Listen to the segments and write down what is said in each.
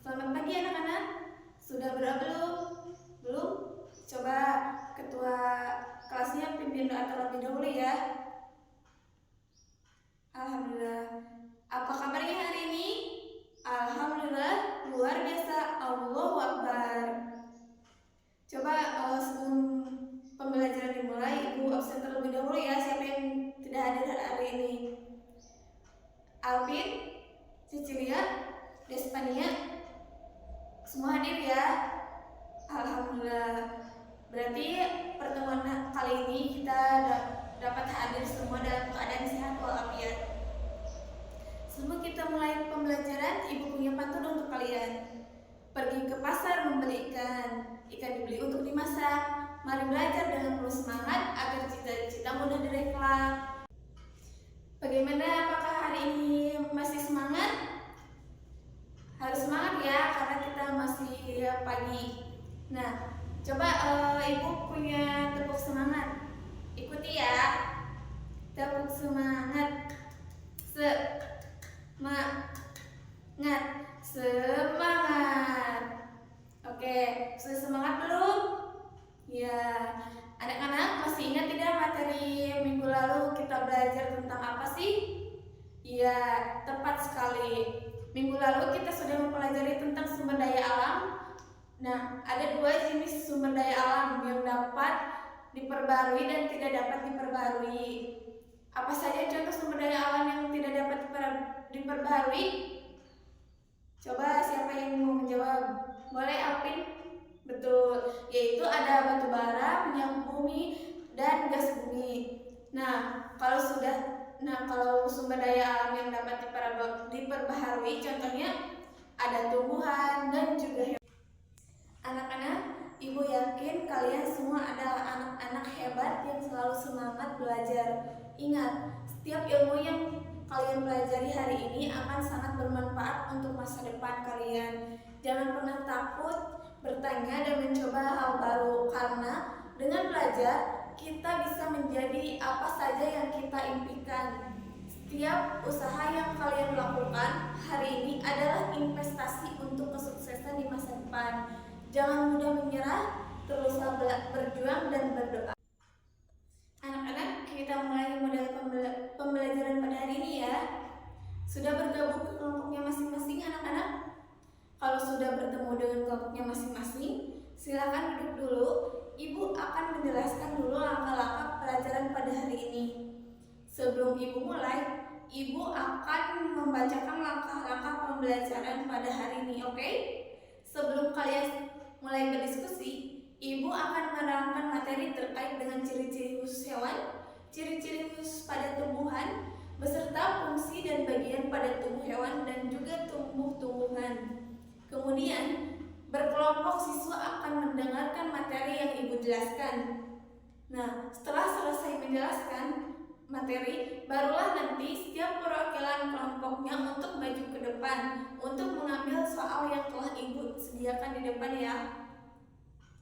Selamat pagi anak-anak. Sudah berdoa belum? Belum? Coba ketua kelasnya pimpin doa terlebih dahulu ya. Alhamdulillah. Apa kabarnya hari ini? Alhamdulillah, luar biasa. Allahu Akbar. Coba sebelum pembelajaran dimulai, Ibu absen terlebih dahulu ya. Siapa yang tidak hadir hari ini? Alvin, Cecilia, Despania, semua hadir ya. Alhamdulillah. Berarti pertemuan kali ini kita dapat hadir semua dalam keadaan sehat walafiat. Sebelum kita mulai pembelajaran, Ibu punya pantun untuk kalian. Pergi ke pasar membeli ikan dibeli untuk dimasak. Mari belajar dengan penuh semangat agar cita-cita mudah diraih kelak. Bagaimana, apakah hari ini masih semangat? Harus semangat ya, karena kita masih pagi. Nah, coba Ibu punya tepuk semangat. Ikuti ya. Tepuk semangat. Semangat. Oke, sudah semangat belum? Ya, anak-anak masih ingat tidak materi minggu lalu kita belajar tentang apa sih? Ya, tepat sekali. Minggu lalu kita sudah mempelajari tentang sumber daya alam. Nah, ada dua jenis sumber daya alam yang dapat diperbarui dan tidak dapat diperbarui. Apa saja contoh sumber daya alam yang tidak dapat diperbarui? Coba siapa yang mau menjawab? Boleh, Alvin? Betul, yaitu ada batu bara, minyak bumi, dan gas bumi. Nah, kalau sumber daya alam yang dapat diperbaharui, contohnya ada tumbuhan dan juga hewan. Anak-anak, Ibu yakin kalian semua adalah anak-anak hebat yang selalu semangat belajar. Ingat, setiap ilmu yang kalian pelajari hari ini akan sangat bermanfaat untuk masa depan kalian. Jangan pernah takut bertanya dan mencoba hal baru, karena dengan belajar kita bisa menjadi apa saja yang kita impikan. Setiap usaha yang kalian lakukan hari ini adalah investasi untuk kesuksesan di masa depan. Jangan mudah menyerah, teruslah berjuang dan berdoa. Anak-anak, kita mulai modal pembelajaran pada hari ini ya. Sudah bergabung ke kelompoknya masing-masing anak-anak? Kalau sudah bertemu dengan kelompoknya masing-masing, silakan duduk dulu. Ibu akan menjelaskan dulu langkah-langkah pelajaran pada hari ini. Sebelum Ibu mulai, Ibu akan membacakan langkah-langkah pembelajaran pada hari ini, oke? Sebelum kalian mulai berdiskusi, Ibu akan menerangkan materi terkait dengan ciri-ciri khusus hewan, ciri-ciri khusus pada tumbuhan, beserta fungsi dan bagian pada tubuh hewan dan juga tumbuh-tumbuhan. Kemudian, berkelompok siswa akan mendengarkan materi yang Ibu jelaskan. Nah, setelah selesai menjelaskan materi, barulah nanti setiap perwakilan kelompoknya untuk maju ke depan untuk mengambil soal yang telah Ibu sediakan di depan ya.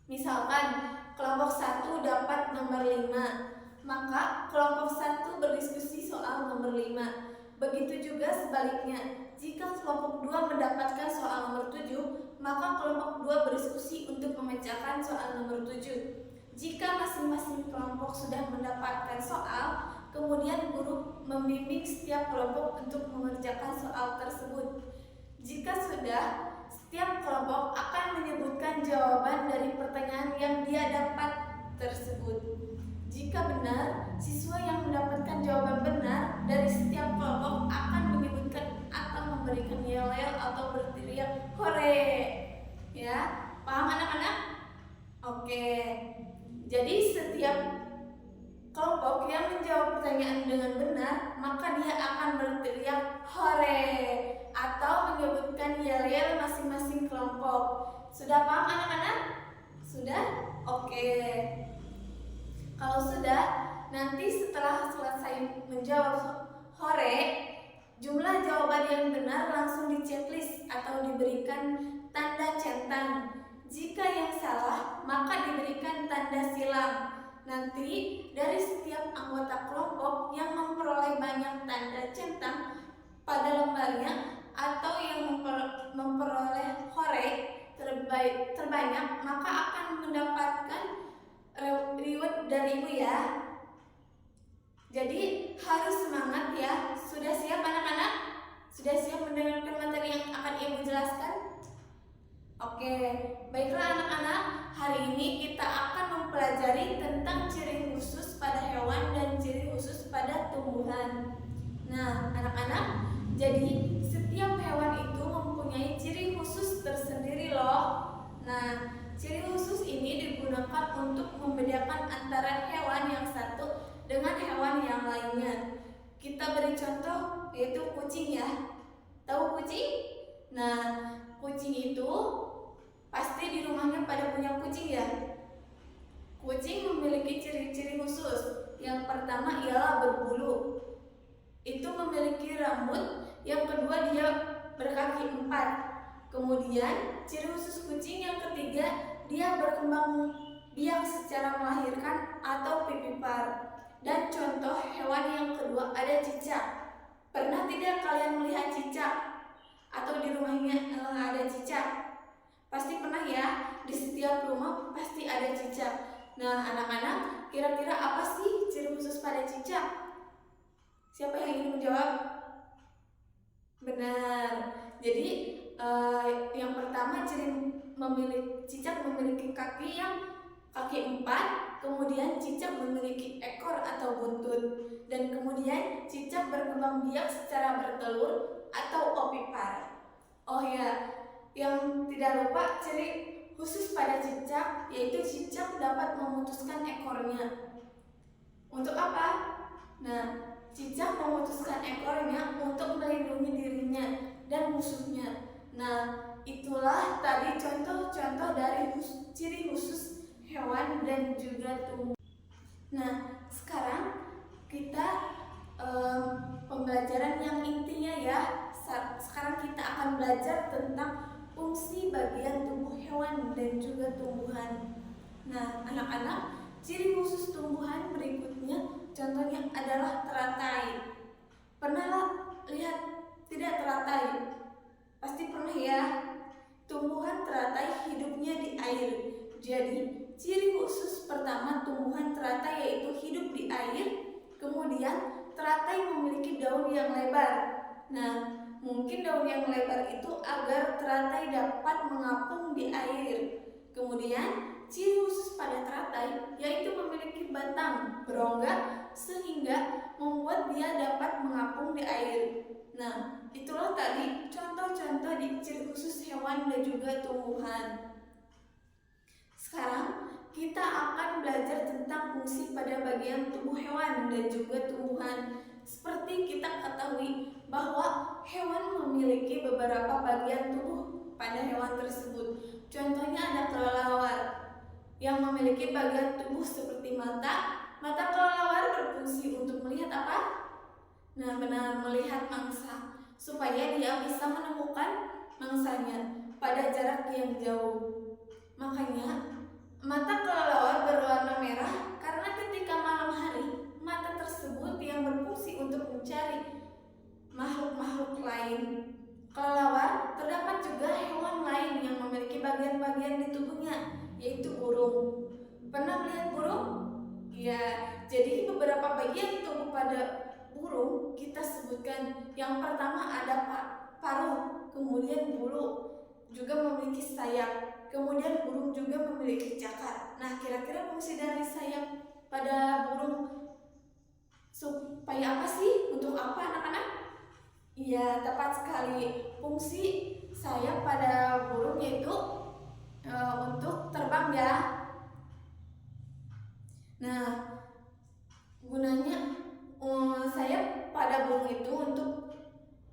Misalkan kelompok 1 dapat nomor 5, maka kelompok 1 berdiskusi soal nomor 5. Begitu juga sebaliknya, jika kelompok 2 mendapatkan soal nomor 7, maka kelompok 2 berdiskusi untuk memecahkan soal nomor 7. Jika masing-masing kelompok sudah mendapatkan soal, kemudian guru membimbing setiap kelompok untuk mengerjakan soal tersebut. Jika sudah, setiap kelompok akan menyebutkan jawaban dari pertanyaan yang dia dapat tersebut. Jika benar, siswa yang mendapatkan jawaban benar dari setiap kelompok akan menyebutkan atau memberikan yel-yel atau berteriak hore. Ya, paham anak-anak? Oke. Jadi setiap kelompok yang menjawab pertanyaan dengan benar, maka dia akan berteriak hore atau menyebutkan yel-yel masing-masing kelompok. Sudah paham anak-anak? Sudah? Oke. Kalau sudah, nanti setelah selesai menjawab hore, jumlah jawaban yang benar langsung di-checklist atau diberikan tanda centang. Jika yang salah, maka diberikan tanda silang. Nanti dari setiap anggota kelompok yang memperoleh banyak tanda centang pada lembarnya atau yang memperoleh mendengarkan materi yang akan Ibu jelaskan? Oke, baiklah anak-anak, hari ini kita akan mempelajari tentang ciri khusus pada hewan dan ciri khusus pada tumbuhan. Nah, anak-anak, jadi setiap hewan itu mempunyai ciri khusus tersendiri loh. Nah, ciri khusus ini digunakan untuk membedakan antara hewan yang satu dengan hewan yang lainnya. Kita beri contoh, yaitu kucing ya. Tahu kucing? Nah, kucing itu pasti di rumahnya pada punya kucing ya. Kucing memiliki ciri-ciri khusus. Yang pertama ialah berbulu. Itu memiliki rambut. Yang kedua dia berkaki 4. Kemudian ciri khusus kucing yang ketiga, dia berkembang biak secara melahirkan atau pipipar. Dan contoh hewan yang kedua ada cicak. Pernah tidak kalian melihat cicak? Atau di rumahnya ada cicak? Pasti pernah ya, di setiap rumah pasti ada cicak. Nah anak-anak, kira-kira apa sih ciri khusus pada cicak? Siapa yang ingin menjawab? Benar. Jadi yang pertama cicak memiliki kaki 4, kemudian cicak memiliki ekor atau buntut, dan kemudian cicak berkembang biak secara bertelur atau opipar. Oh ya, yang tidak lupa ciri khusus pada cicak, yaitu cicak dapat memutuskan ekornya. Untuk apa? Nah, cicak memutuskan ekornya untuk melindungi dirinya dan musuhnya. Nah, itulah tadi contoh-contoh dari ciri khusus hewan dan juga tumbuhan. Nah, sekarang kita pembelajaran yang intinya ya. Sekarang kita akan belajar tentang fungsi bagian tubuh hewan dan juga tumbuhan. Nah, anak-anak, ciri khusus tumbuhan berikutnya contohnya adalah teratai. Pernah lihat tidak teratai? Pasti pernah ya. Tumbuhan teratai hidupnya di air. Jadi, ciri khusus pertama tumbuhan teratai yaitu hidup di air. Kemudian, teratai memiliki daun yang lebar. Nah, mungkin daun yang lebar itu agar teratai dapat mengapung di air. Kemudian, ciri khusus pada teratai yaitu memiliki batang berongga sehingga membuat dia dapat mengapung di air. Nah, itulah tadi contoh-contoh di ciri khusus hewan dan juga tumbuhan. Sekarang kita akan belajar tentang fungsi pada bagian tubuh hewan dan juga tumbuhan. Seperti kita ketahui bahwa hewan memiliki beberapa bagian tubuh pada hewan tersebut. Contohnya ada kelelawar yang memiliki bagian tubuh seperti mata. Mata kelelawar berfungsi untuk melihat apa? Nah, benar, melihat mangsa supaya dia bisa menemukan mangsanya pada jarak yang jauh. Makanya mata kelelawar berwarna merah karena ketika malam hari mata tersebut yang berfungsi untuk mencari makhluk-makhluk lain. Kelelawar terdapat juga hewan lain yang memiliki bagian-bagian di tubuhnya, yaitu burung. Pernah melihat burung? Ya, jadi beberapa bagian tubuh pada burung kita sebutkan. Yang pertama ada paruh, kemudian bulu, juga memiliki sayap. Kemudian burung juga memiliki cakar. Nah, kira-kira fungsi dari sayap pada burung supaya apa sih? Untuk apa anak-anak? Iya, tepat sekali. Fungsi sayap pada burung yaitu untuk terbang ya. Nah, gunanya sayap pada burung itu untuk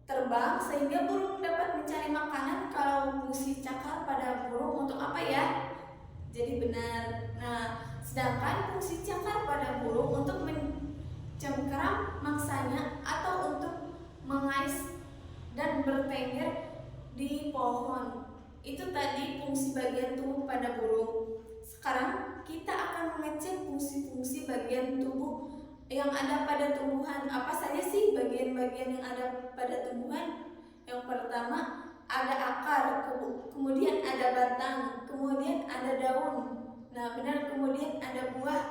terbang sehingga burung dapat mencari makanan. Kalau fungsi cakar pada burung untuk apa ya? Jadi benar. Nah, sedangkan fungsi cakar pada burung untuk mencengkeram mangsanya atau untuk mengais dan bertengger di pohon. Itu tadi fungsi bagian tubuh pada burung. Sekarang kita akan mengecek fungsi-fungsi bagian tubuh yang ada pada tumbuhan. Apa saja sih bagian-bagian yang ada pada tumbuhan? Yang pertama ada akar, kemudian ada batang, kemudian ada daun. Nah, benar, kemudian ada buah.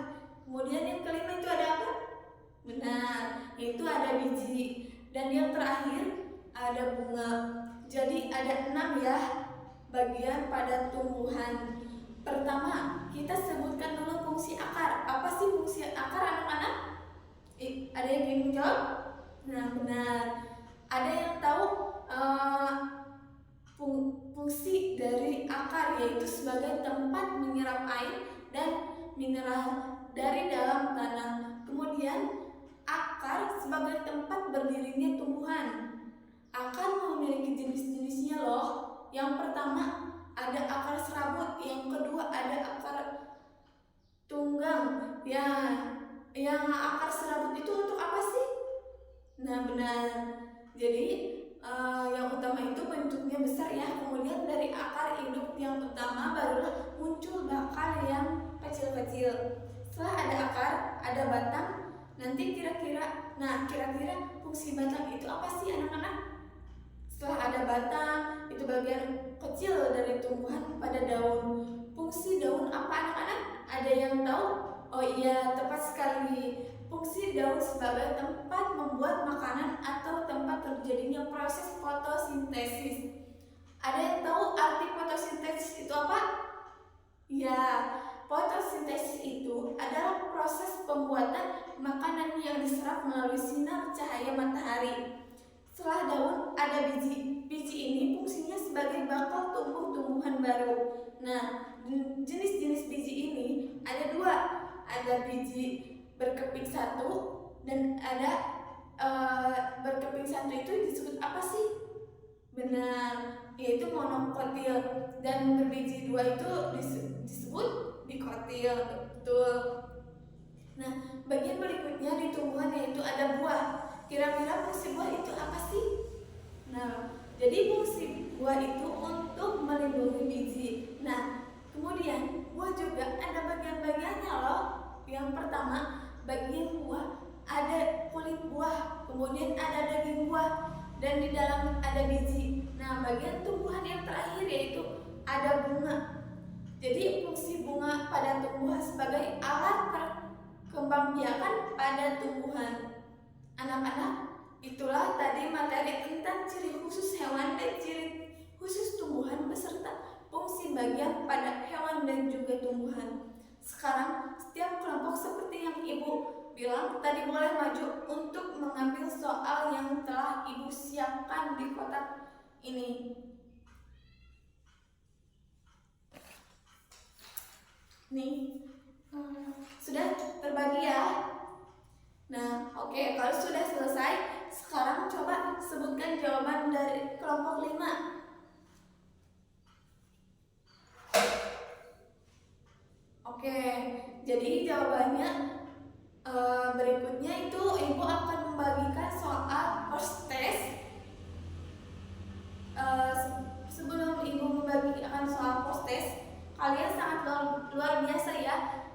Kemudian yang kelima itu ada apa? Benar, yaitu ada biji. Dan yang terakhir ada bunga. ada 6 ya bagian pada tumbuhan. Pertama, kita sebutkan dulu fungsi akar. Apa sih fungsi akar, anak-anak? Ada yang ingin jawab? Nah, benar. Ada yang tahu fungsi dari akar, yaitu sebagai tempat menyerap air dan mineral dari dalam tanah. Kemudian akar sebagai tempat berdirinya tumbuhan. Akar memiliki jenis-jenisnya loh. Yang pertama ada akar serabut, yang kedua ada akar tunggang. Ya, yang akar serabut itu untuk apa sih? Nah, benar. Jadi yang utama itu bentuknya besar ya. Kemudian dari akar induk yang utama barulah muncul bakal yang kecil-kecil. Setelah ada akar, ada batang. Nanti kira-kira fungsi batang itu apa sih, anak-anak? Setelah ada batang, itu bagian kecil dari tumbuhan pada daun. Fungsi daun apa, anak-anak? Ada yang tahu? Oh iya, tepat sekali. Fungsi daun sebagai tempat membuat makanan atau tempat terjadinya proses fotosintesis. Ada yang tahu arti fotosintesis itu apa? Ya, fotosintesis itu adalah proses pembuatan makanan yang diserap melalui sinar cahaya matahari. Setelah daun ada biji. Biji ini fungsinya sebagai bakal tumbuh tumbuhan baru. Nah, jenis-jenis biji ini ada 2. Ada biji berkeping satu dan ada berkeping satu itu disebut apa sih? Benar, yaitu monokotil. Dan berbiji 2 itu disebut dikotil. Betul. Nah, bagian berikutnya di tumbuhan yaitu ada buah. Kira-kira fungsi buah itu apa sih? Nah, jadi fungsi buah itu untuk melindungi biji. Nah, kemudian buah juga ada bagian-bagiannya loh. Yang pertama, bagian buah ada kulit buah, kemudian ada daging buah, dan di dalam ada biji. Nah, bagian tumbuhan yang terakhir yaitu ada bunga. Jadi fungsi bunga pada tumbuhan sebagai alat perkembangbiakan pada tumbuhan. Anak-anak, itulah tadi materi tentang ciri khusus hewan dan ciri khusus tumbuhan beserta fungsi bagian pada hewan dan juga tumbuhan. Sekarang setiap kelompok seperti yang Ibu bilang tadi boleh maju untuk mengambil soal yang telah Ibu siapkan di kotak ini. Nih, sudah terbagi ya. Nah, oke, kalau sudah selesai, sekarang coba sebutkan jawaban dari kelompok 5. Oke, jadi jawabannya berikutnya itu Ibu akan membagikan soal post test. Sebelum Ibu membagikan soal post test, kalian sangat luar biasa ya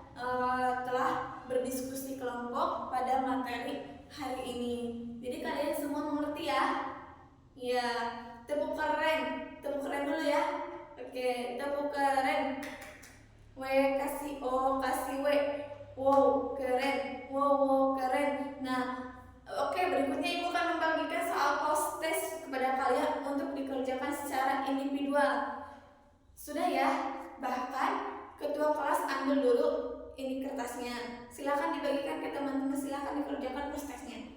telah berdiskusi kelompok pada materi hari ini. Jadi kalian semua mengerti ya? Ya, tepuk keren dulu ya. Oke, tepuk keren. W kasih O kasih W. Wow, keren. Wow, keren. Nah, oke, berikutnya Ibu akan membagikan soal post test kepada kalian untuk dikerjakan secara individual. Sudah ya? Bahkan ketua kelas ambil dulu ini kertasnya. Silakan dibagikan ke teman-teman, silakan dikerjakan post testnya.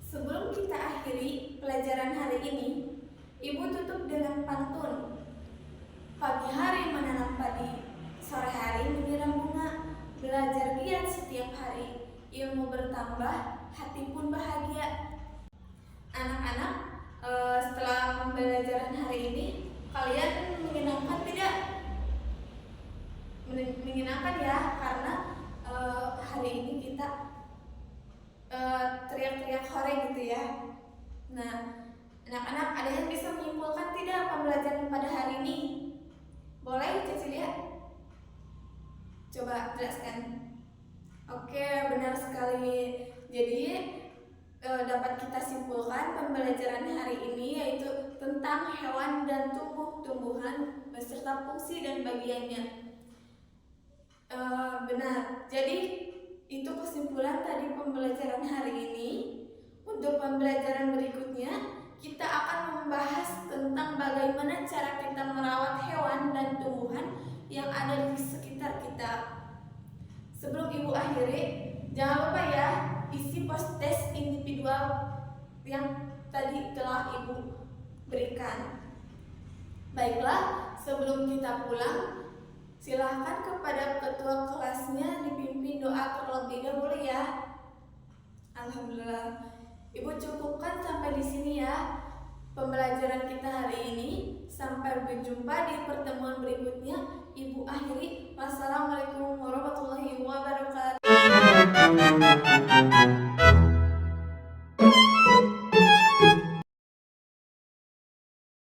Sebelum kita akhiri pelajaran hari ini, Ibu tutup dengan pantun. Pagi hari menanam padi, sore hari menyiram bunga, belajar giat setiap hari, ilmu bertambah, hati pun bahagia. Anak-anak, setelah pembelajaran hari ini, kalian menyenangkan tidak? Menyenangkan ya, karena hari ini kita teriak-teriak hore gitu ya. Nah, anak-anak, ada yang bisa menyimpulkan tidak pembelajaran pada hari ini? Boleh Cecilia? Coba jelaskan. Oke, benar sekali. Jadi dapat kita simpulkan pembelajaran hari ini yaitu tentang hewan dan tumbuh-tumbuhan beserta fungsi dan bagiannya. Benar. Jadi itu kesimpulan tadi pembelajaran hari ini. Untuk pembelajaran berikutnya kita akan membahas tentang bagaimana cara kita merawat hewan dan tumbuhan yang ada di sekitar kita. Sebelum Ibu akhiri, jangan lupa ya isi post test individual yang tadi telah Ibu berikan. Baiklah, sebelum kita pulang, silahkan kepada ketua kelasnya dipimpin doa terlebih dahulu ya. Alhamdulillah. Ibu cukupkan sampai di sini ya pembelajaran kita hari ini. Sampai berjumpa di pertemuan berikutnya. Ibu akhiri. Wassalamualaikum warahmatullahi wabarakatuh.